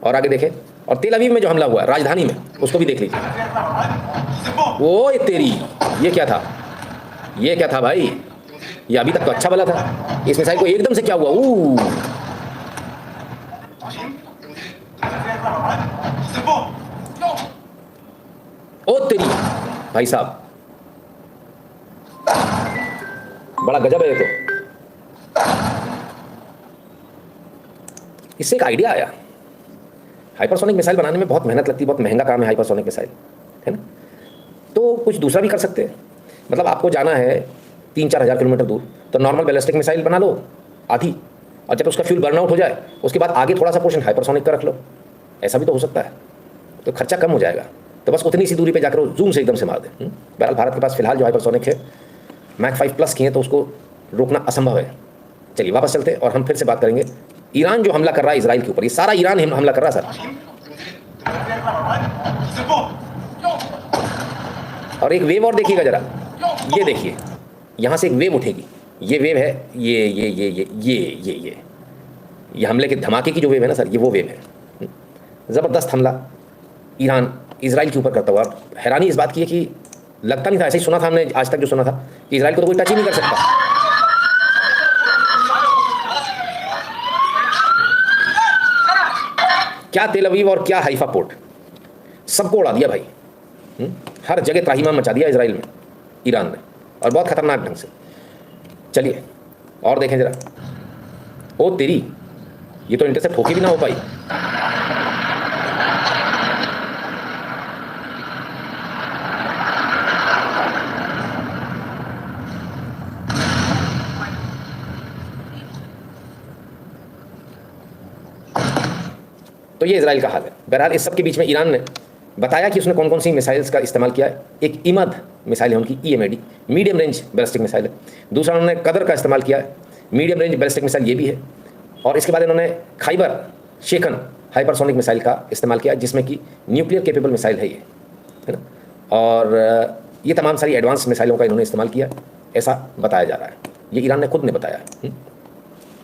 और आगे देखें, और तेल अवीव में जो हमला हुआ राजधानी में, उसको भी देख लीजिए। वो तेरी, ये क्या था, ये क्या था भाई, ये अभी तक तो अच्छा वाला था, इस मिसाइल को एकदम से क्या हुआ। ओ तेरी भाई साहब, बड़ा गजब है ये तो। इससे एक आइडिया आया, हाइपरसोनिक मिसाइल बनाने में बहुत मेहनत लगती है, बहुत महंगा काम है हाइपरसोनिक मिसाइल, है ना। तो कुछ दूसरा भी कर सकते हैं, मतलब आपको जाना है 3-4 हज़ार किलोमीटर दूर, तो नॉर्मल बैलिस्टिक मिसाइल बना लो आधी, और जब उसका फ्यूल बर्न आउट हो जाए उसके बाद आगे थोड़ा सा पोर्शन हाइपरसोनिक का रख लो, ऐसा भी तो हो सकता है, तो खर्चा कम हो जाएगा। तो बस उतनी सी दूरी पे जाकर जूम से एकदम से मार दें। बहरहाल भारत के पास फिलहाल जो हाइपरसोनिक है मैक 5+ की है, तो उसको रोकना असंभव है। चलिए वापस चलते हैं और हम फिर से बात करेंगे ईरान जो हमला कर रहा है इसराइल के ऊपर, ये सारा ईरान हमला कर रहा है सर। और एक वेव और देखिएगा जरा, ये देखिए यहाँ से एक वेव उठेगी, ये वेव है, ये हमले के धमाके की जो वेव है ना सर, ये वो वेव है। ज़बरदस्त हमला ईरान इसराइल के ऊपर करता हुआ। हैरानी इस बात की है कि लगता नहीं था, ऐसे ही सुना था हमने आज तक जो सुना था कि इसराइल को तो कोई टच ही नहीं कर सकता। क्या तेल अवीव और क्या हाइफा पोर्ट, सबको उड़ा दिया भाई। हर जगह त्राहिमाम मचा दिया इसराइल में, ईरान ने, और बहुत खतरनाक ढंग से। चलिए और देखें जरा, ओ तेरी, ये तो इंटरसेप्ट होके भी ना हो पाई। तो ये इसराइल का हाल है। बहरहाल इस सब के बीच में ईरान ने बताया कि उसने कौन कौन सी मिसाइल्स का इस्तेमाल किया है। एक इमद मिसाइल है उनकी, EMAD, medium range ballistic missile है। दूसरा उन्होंने कदर का इस्तेमाल किया है, मीडियम रेंज बैलिस्टिक मिसाइल ये भी है। और इसके बाद इन्होंने खैबर शेखन हाइपरसोनिक मिसाइल का इस्तेमाल किया, जिसमें कि न्यूक्लियर केपेबल मिसाइल है ये, है ना। और ये तमाम सारी एडवांस मिसाइलों का इन्होंने इस्तेमाल किया, ऐसा बताया जा रहा है। ये ईरान ने खुद ने बताया है।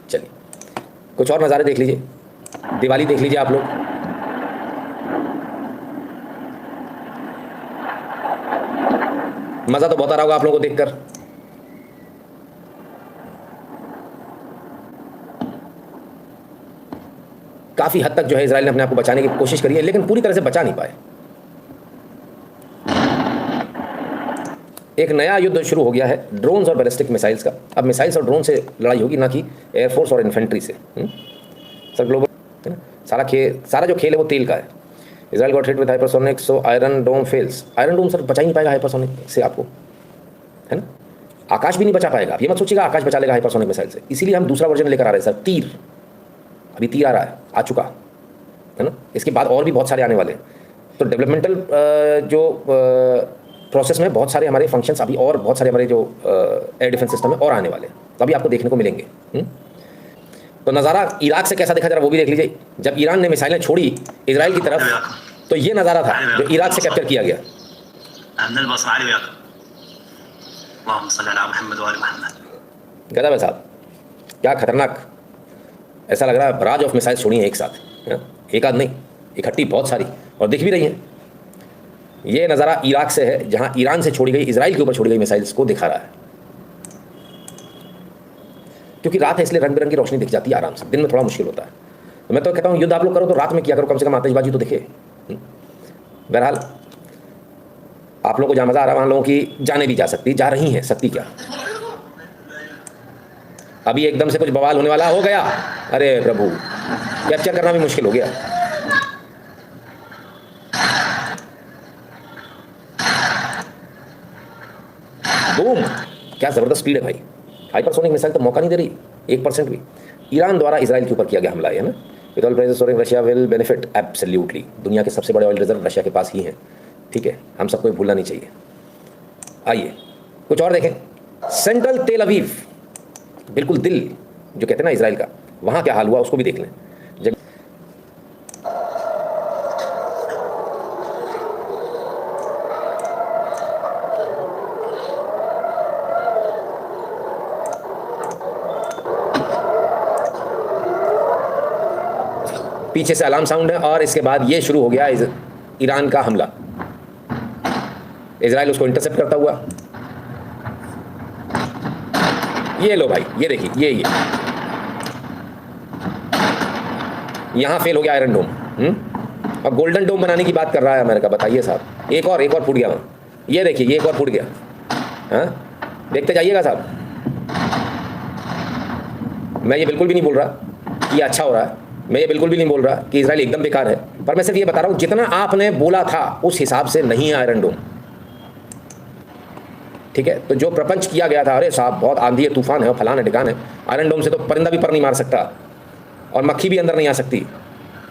चलिए कुछ और नज़ारे देख लीजिए, दिवाली देख लीजिए आप लोग। मज़ा तो बहुत आ रहा होगा आप लोगों को देखकर। काफ़ी हद तक जो है इसराइल ने अपने आप को बचाने की कोशिश करी है, लेकिन पूरी तरह से बचा नहीं पाए। एक नया युद्ध शुरू हो गया है ड्रोन्स और बैलिस्टिक मिसाइल्स का। अब मिसाइल्स और ड्रोन से लड़ाई होगी, ना कि एयरफोर्स और इन्फेंट्री से। सर ग्लोबल है ना, सारा जो खेल है वो तेल का है। Israel got hit with hypersonic so iron dome fails. Iron dome sir बचा ही नहीं पाएगा हाइपरसोनिक से आपको, है ना। आकाश भी नहीं बचा पाएगा, आप ये मत सोचिएगा आकाश बचा लेगा हाइपरसोनिक मिसाइल से। इसीलिए हम दूसरा वर्जन लेकर आ रहे हैं सर, तीर। अभी तीर आ रहा है, आ चुका है ना, इसके बाद और भी बहुत सारे आने वाले हैं। तो डेवलपमेंटल जो प्रोसेस में बहुत सारे हमारे फंक्शंस अभी, और बहुत सारे हमारे जो एयर डिफेंस सिस्टम है और आने वाले हैं, तो अभी आपको देखने को मिलेंगे। तो नज़ारा इराक से कैसा दिखा जरा वो भी देख लीजिए। जब ईरान ने मिसाइलें छोड़ी इजराइल की तरफ, तो ये नज़ारा था जो इराक से कैप्चर किया गया। गजब है साहब, क्या खतरनाक, ऐसा लग रहा है राज ऑफ मिसाइल छोड़ी हैं एक साथ, है ना? एक आध नहीं, इकट्ठी बहुत सारी, और दिख भी रही हैं। ये नज़ारा इराक से है, जहां ईरान से छोड़ी गई, इजराइल के ऊपर छोड़ी गई मिसाइल्स को दिखा रहा है। क्योंकि रात है इसलिए रंग बिरंगी रोशनी दिख जाती है आराम से, दिन में थोड़ा मुश्किल होता है। तो मैं तो कहता हूँ युद्ध आप लोग करो तो रात में किया करो, कम से कम आतिशबाजी तो दिखे। बहरहाल आप लोगों को जहाँ मज़ा आ रहा है वहाँ लोगों की जाने भी जा सकती, जा रही हैं, सकती क्या। अभी एकदम से कुछ बवाल होने वाला हो गया, अरे प्रभु, कैप्चर करना भी मुश्किल हो गया। बूम, क्या ज़बरदस्त स्पीड है भाई। हाइपरसोनिक मिसाइल तो मौका नहीं दे रही 1% भी। ईरान द्वारा इसराइल के ऊपर किया गया हमला है ना। With all prices soaring Russia will benefit absolutely. दुनिया के सबसे बड़े ऑयल रिजर्व रशिया के पास ही हैं, ठीक है, हम सबको भूलना नहीं चाहिए। आइए कुछ और देखें। सेंट्रल तेल अवीव, बिल्कुल दिल जो कहते हैं ना इसराइल का, वहाँ क्या हाल हुआ उसको भी देख लें। पीछे से अलार्म साउंड है और इसके बाद ये शुरू हो गया ईरान का हमला। इजराइल उसको इंटरसेप्ट करता हुआ, ये लो भाई, ये देखिए, ये यहां फेल हो गया आयरन डोम। अब गोल्डन डोम बनाने की बात कर रहा है अमेरिका। बताइए साहब, एक और फूट गया वहाँ, ये देखिए, ये एक और फूट गया। हाँ, देखते जाइएगा साहब। मैं ये बिल्कुल भी नहीं बोल रहा कि ये अच्छा हो रहा है, मैं ये बिल्कुल भी नहीं बोल रहा कि इजराइल एकदम बेकार है, पर मैं सिर्फ ये बता रहा हूँ जितना आपने बोला था उस हिसाब से नहीं है आयरन डोम। ठीक है, तो जो प्रपंच किया गया था, अरे साहब बहुत आंधी है, तूफान है, फलान है, ठिकान है, आयरन डोम से तो परिंदा भी पर नहीं मार सकता और मक्खी भी अंदर नहीं आ सकती।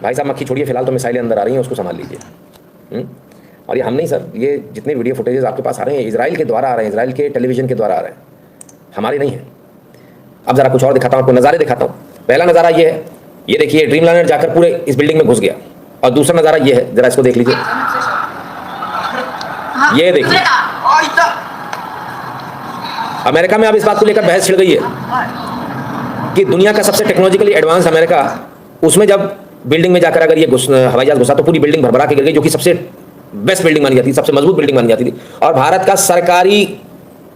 भाई साहब मक्खी छोड़िए, फिलहाल तो मिसाइलें अंदर आ रही हैं, उसको संभाल लीजिए। और ये हम नहीं सर, ये जितने वीडियो फुटेजेस आपके पास आ रहे हैं इजराइल के द्वारा आ रहे हैं, इजराइल के टेलीविजन के द्वारा आ रहे हैं, हमारे नहीं है। अब जरा कुछ और दिखाता हूँ आपको, नज़ारे दिखाता हूँ। पहला नज़ारा ये है, ये देखिए ड्रीमलाइनर जाकर पूरे इस बिल्डिंग में घुस गया। और दूसरा नज़ारा ये है, जरा इसको देख लीजिए, ये देखिए अमेरिका में अब इस बात को लेकर बहस छिड़ गई है कि दुनिया का सबसे टेक्नोलॉजिकली एडवांस अमेरिका, उसमें जब बिल्डिंग में जाकर अगर ये हवाई जहाज घुसा तो पूरी बिल्डिंग भरभरा के गिर गई, जो कि सबसे बेस्ट बिल्डिंग मानी जाती थी, सबसे मजबूत बिल्डिंग मानी जाती थी। और भारत का सरकारी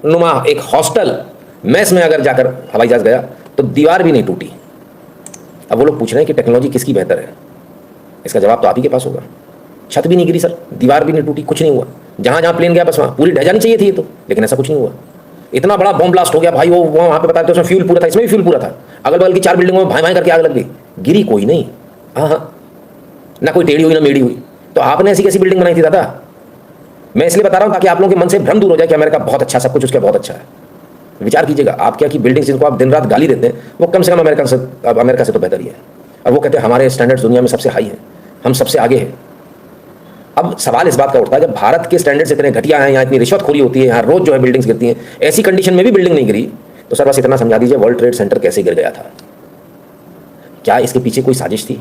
नुमा एक हॉस्टल मेस में अगर जाकर हवाई जहाज गया तो दीवार भी नहीं टूटी। अब वो लोग पूछ रहे हैं कि टेक्नोलॉजी किसकी बेहतर है, इसका जवाब तो आप ही के पास होगा। छत भी नहीं गिरी सर, दीवार भी नहीं टूटी, कुछ नहीं हुआ। जहां जहां प्लेन गया बस वहां पूरी ढह जानी चाहिए थी ये तो, लेकिन ऐसा कुछ नहीं हुआ। इतना बड़ा बॉम्ब ब्लास्ट हो गया भाई, वो वहां पे बताते उसमें फ्यूल पूरा था, इसमें भी फ्यूल पूरा था, अगल बगल की 4 बिल्डिंगों में भाई भाई करके आग लग गई, गिरी कोई नहीं। हाँ, ना कोई टेढ़ी हुई ना मेढ़ी हुई। तो आपने ऐसी कैसी बिल्डिंग बनाई थी दादा? मैं इसलिए बता रहा हूं ताकि आप लोगों के मन से भ्रम दूर हो जाए कि अमेरिका बहुत अच्छा, सब कुछ उसका बहुत अच्छा है। विचार कीजिएगा, आप क्या की बिल्डिंग्स जिनको आप दिन रात गाली देते हैं वो कम से कम अमेरिका से तो बेहतर ही है। अब वो कहते हैं हमारे स्टैंडर्ड्स दुनिया में सबसे हाई हैं, हम सबसे आगे हैं। अब सवाल इस बात का उठता है, जब भारत के स्टैंडर्ड्स इतने घटिया हैं, यहाँ इतनी रिश्वतखोरी होती है, यहाँ रोज जो है बिल्डिंग्स गिरती हैं, ऐसी कंडीशन में भी बिल्डिंग नहीं गिरी, तो सर बस इतना समझा दीजिए वर्ल्ड ट्रेड सेंटर कैसे गिर गया था? क्या इसके पीछे कोई साजिश थी?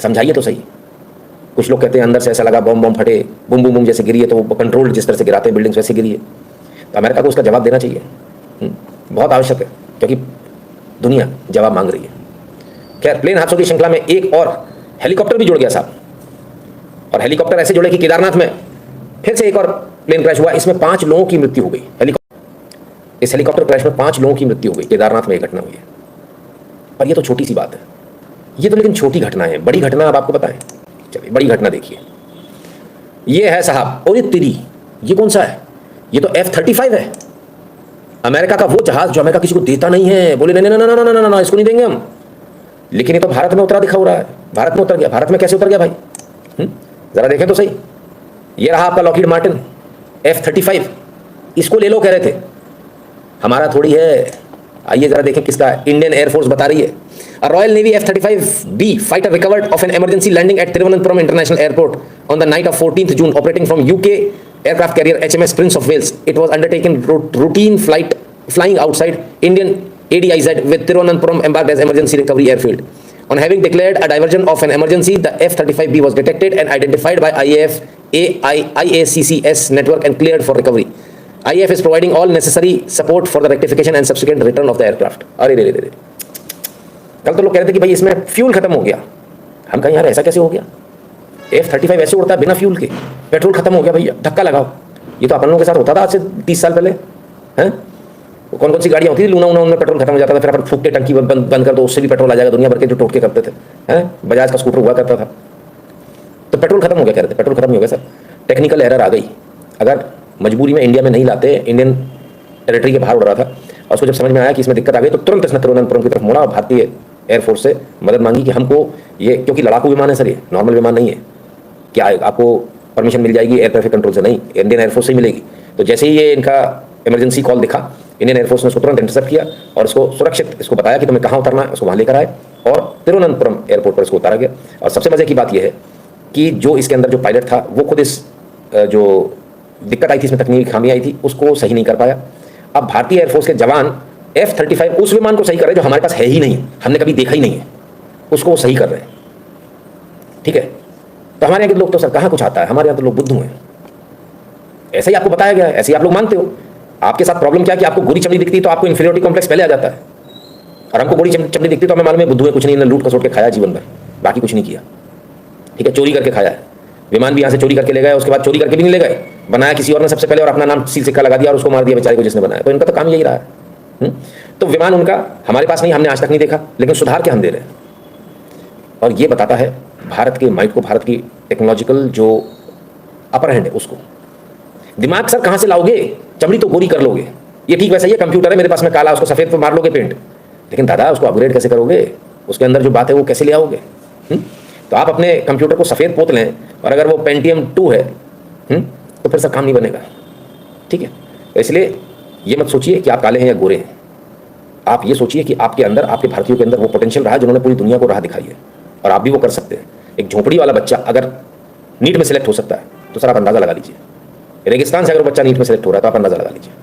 समझाइए तो सही। कुछ लोग कहते हैं अंदर से ऐसा लगा बम बम फटे, बुम बुम बुम जैसे गिरी है, तो वो कंट्रोल्ड जिस तरह से गिराते हैं बिल्डिंग्स वैसे गिरी है। तो अमेरिका को उसका जवाब देना चाहिए, बहुत आवश्यक है, क्योंकि दुनिया जवाब मांग रही है। खैर, प्लेन हादसों की श्रृंखला में एक और हेलीकॉप्टर भी जुड़ गया साहब, और हेलीकॉप्टर ऐसे जुड़े कि केदारनाथ में फिर से एक और प्लेन क्रैश हुआ। इसमें 5 लोगों की मृत्यु हो गई। इस हेलीकॉप्टर क्रैश में 5 लोगों की मृत्यु हो गई, केदारनाथ में एक घटना हुई है। पर ये तो छोटी सी बात है, ये तो लेकिन छोटी घटना है। बड़ी घटना अब आपको बताएं, चलिए बड़ी घटना देखिए। ये है साहब, और ये तेरी, ये कौन सा है? ये तो F-35 है, अमेरिका का वो जहाज जो अमेरिका किसी को देता नहीं है। बोले नहीं नहीं नहीं नहीं नहीं, इसको नहीं देंगे हम। लेकिन ये तो भारत में उतरा दिखा हो रहा है, भारत में उतर गया। भारत में कैसे उतर गया भाई? जरा देखें तो सही। ये रहा आपका लॉकहीड मार्टिन F-35, इसको ले लो कह रहे थे, हमारा थोड़ी है। आइए जरा देखें किसका है। इंडियन एयरफोर्स बता रही है, royal navy F-35B fighter recovered of an emergency landing at Thiruvananthapuram International Airport on the night of 14th June, operating from UK aircraft carrier HMS Prince of Wales. It was undertaken routine flying outside Indian ADIZ with Thiruvananthapuram embarked as emergency recovery airfield. On having declared a diversion of an emergency, the F-35B was detected and identified by IACCS network and cleared for recovery. IAF is providing all necessary support for the rectification and subsequent return of the aircraft. अरे रे रे रे, कल तो लोग कह रहे थे कि भाई इसमें फ्यूल खत्म हो गया। हम कहें यार ऐसा कैसे हो गया? F-35 ऐसे उड़ता है बिना फ्यूल के, पेट्रोल खत्म हो गया भैया, धक्का लगाओ। ये तो अपन लोगों के साथ होता था आज से 30 साल पहले। हैं कौन कौन सी गाड़ियाँ होती थी, लूना उनमें पेट्रोल खत्म हो जाता था, फिर अपन फूक के टंकी बंद कर दो, उससे भी पेट्रोल आ जाएगा। दुनिया भर के जो टोटके करते थे, हैं बजाज का स्कूटर हुआ करता था, तो पेट्रोल खत्म हो गया कह रहे थे। पेट्रोल खत्म हो गया सर, टेक्निकल एरर आ गई। अगर मजबूरी में इंडिया में नहीं लाते, इंडियन टेरिटरी के बाहर उड़ रहा था, और उसको जब समझ में आया कि इसमें दिक्कत आ गई तो तुरंत इसने तिरुवनंतपुरम की तरफ मुड़ा और भारतीय एयरफोर्स से मदद मांगी कि हमको ये, क्योंकि लड़ाकू विमान है सर, ये नॉर्मल विमान नहीं है, क्या आपको परमिशन मिल जाएगी एयर ट्रैफिक कंट्रोल से? नहीं, इंडियन एयरफोर्स से ही मिलेगी। तो जैसे ही ये इनका इमरजेंसी कॉल दिखा, इंडियन एयरफोर्स ने उसको तुरंत इंटरसेप्ट किया और इसको सुरक्षित, इसको बताया कि तुम्हें कहाँ उतरना है, उसको वहाँ लेकर आए और तिरुवनंतपुरम एयरपोर्ट पर इसको उतारा गया। और सबसे मजे की बात यह है कि जो इसके अंदर जो पायलट था वो खुद इस जो दिक्कत आई थी, इसमें तकनीकी खामी आई थी, उसको सही नहीं कर पाया। अब भारतीय एयरफोर्स के जवान F-35 उस विमान को सही कर रहे हैं जो हमारे पास है ही नहीं, हमने कभी देखा ही नहीं है, उसको वो सही कर रहे हैं। ठीक है, तो हमारे यहाँ के लोग तो सर कहाँ कुछ आता है, हमारे यहाँ तो लोग बुद्धू हैं। ऐसा ही आपको बताया गया है, ऐसे ही आप लोग मानते हो। आपके साथ प्रॉब्लम क्या है कि आपको गोरी चमड़ी दिखती है तो आपको इंफीरियरिटी कॉम्प्लेक्स पहले आ जाता है। और हमको गोरी चमड़ी दिखती तो हमें मालूम है बुद्धू है, कुछ नहीं, लूट खसोट के खाया जीवन भर, बाकी कुछ नहीं किया। ठीक है, चोरी करके खाया है, विमान भी यहाँ से चोरी करके ले गए, उसके बाद चोरी करके भी नहीं ले गए, बनाया किसी और ने सबसे पहले और अपना नाम सील सिक्का लगा दिया और उसको मार दिया बेचारे को जिसने बनाया। तो इनका तो काम यही रहा है। तो विमान उनका हमारे पास नहीं, हमने आज तक नहीं देखा, लेकिन सुधार के हम दे रहे हैं। और ये बताता है भारत के माइंड को, भारत की टेक्नोलॉजिकल जो अपर हैंड है उसको। दिमाग सर कहाँ से लाओगे, चमड़ी तो गोरी कर लोगे, ये ठीक वैसा ही है, कंप्यूटर है मेरे पास में काला, उसको सफ़ेद पर मार लोगे पेंट, लेकिन दादा उसको अपग्रेड कैसे करोगे, उसके अंदर जो बात है वो कैसे ले आओगे? तो आप अपने कंप्यूटर को सफ़ेद पोत लें और अगर वो पेंटियम 2 है तो फिर सब काम नहीं बनेगा। ठीक है, तो इसलिए ये मत सोचिए कि आप काले हैं या गोरे हैं, आप ये सोचिए कि आपके अंदर, आपके भारतीयों के अंदर वो पोटेंशियल रहा जिन्होंने पूरी दुनिया को राह दिखाई है, और आप भी वो कर सकते हैं। एक झोपड़ी वाला बच्चा अगर नीट में सेलेक्ट हो सकता है तो सर आप अंदाज़ा लगा लीजिए, रेगिस्तान से अगर बच्चा नीट में सेलेक्ट हो रहा है तो आप अंदाज़ा लगा लीजिए।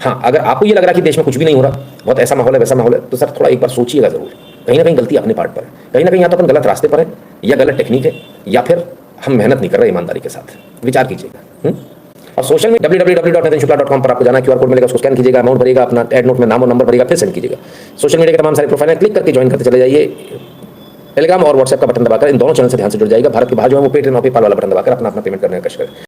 हाँ, अगर आपको ये लग रहा है कि देश में कुछ भी नहीं हो रहा, बहुत ऐसा माहौल है वैसा माहौल है, तो सर थोड़ा एक बार सोचिएगा ज़रूर, कहीं ना कहीं गलती अपने पार्ट पर है, कहीं ना कहीं या तो अपन गलत रास्ते पर है, या गलत टेक्निक है, या फिर हम मेहनत नहीं कर रहे ईमानदारी के साथ। विचार कीजिएगा। और सोशल में www.nitinshukla.com पर आपको जाना, QR कोड मिलेगा, उसको स्कैन कीजिएगा, अमाउंट भरिएगा, अपना एड नोट में नाम और नंबर भरिएगा, फिर सेंड कीजिएगा। सोशल मीडिया के तमाम सारे प्रोफाइल क्लिक करके ज्वाइन करते चले जाइए। टेलीग्राम और व्हाट्सएप का बटन दबाकर इन दोनों चैनल से ध्यान से जुड़ जाएगा। भारत के बाहर जो है वो पेटीएम और पेपाल वाला बटन दबाकर अपना पेमेंट करने का कष्ट करें।